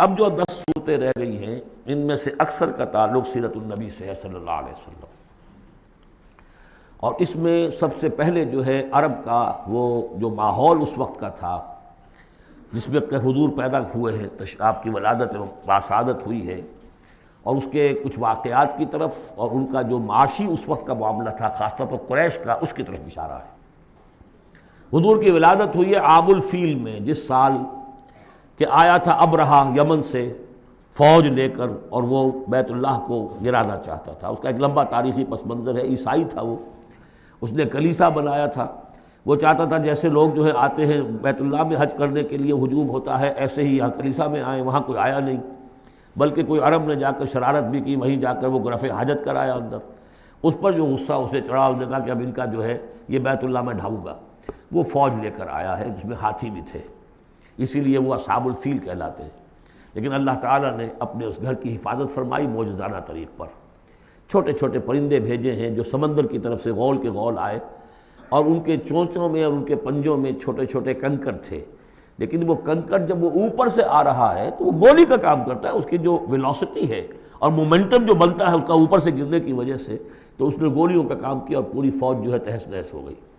اب جو 10 صورتیں رہ گئی ہیں ان میں سے اکثر کا تعلق سیرت النبی سے ہے صلی اللہ علیہ وسلم، اور اس میں سب سے پہلے جو ہے عرب کا وہ جو ماحول اس وقت کا تھا جس میں اپنے حضور پیدا ہوئے ہیں، آپ کی ولادت باسعادت ہوئی ہے، اور اس کے کچھ واقعات کی طرف اور ان کا جو معاشی اس وقت کا معاملہ تھا خاص طور پر قریش کا، اس کی طرف اشارہ ہے۔ حضور کی ولادت ہوئی ہے عام الفیل میں، جس سال کہ آیا تھا ابرہہ یمن سے فوج لے کر، اور وہ بیت اللہ کو گرانا چاہتا تھا۔ اس کا ایک لمبا تاریخی پس منظر ہے، عیسائی تھا وہ، اس نے کلیسا بنایا تھا، وہ چاہتا تھا جیسے لوگ جو ہے آتے ہیں بیت اللہ میں حج کرنے کے لیے ہجوم ہوتا ہے، ایسے ہی یہاں کلیسا میں آئیں۔ وہاں کوئی آیا نہیں، بلکہ کوئی عرب نے جا کر شرارت بھی کی، وہیں جا کر وہ رفع حاجت کرایا اندر۔ اس پر جو غصہ اسے چڑھا، اس نے کہا کہ اب ان کا جو ہے یہ بیت اللہ میں ڈھاؤں گا۔ وہ فوج لے کر آیا ہے جس میں ہاتھی بھی تھے، اسی لیے وہ اصحاب الفیل کہلاتے ہیں۔ لیکن اللہ تعالیٰ نے اپنے اس گھر کی حفاظت فرمائی معجزانہ طریق پر۔ چھوٹے چھوٹے پرندے بھیجے ہیں جو سمندر کی طرف سے غول کے غول آئے، اور ان کے چونچوں میں اور ان کے پنجوں میں چھوٹے چھوٹے کنکر تھے، لیکن وہ کنکر جب وہ اوپر سے آ رہا ہے تو وہ گولی کا کام کرتا ہے، اس کی جو ویلوسٹی ہے اور مومنٹم جو بنتا ہے اس کا اوپر سے گرنے کی وجہ سے، تو اس نے گولیوں کا کام کیا اور پوری فوج جو ہے تہس نہس ہو گئی۔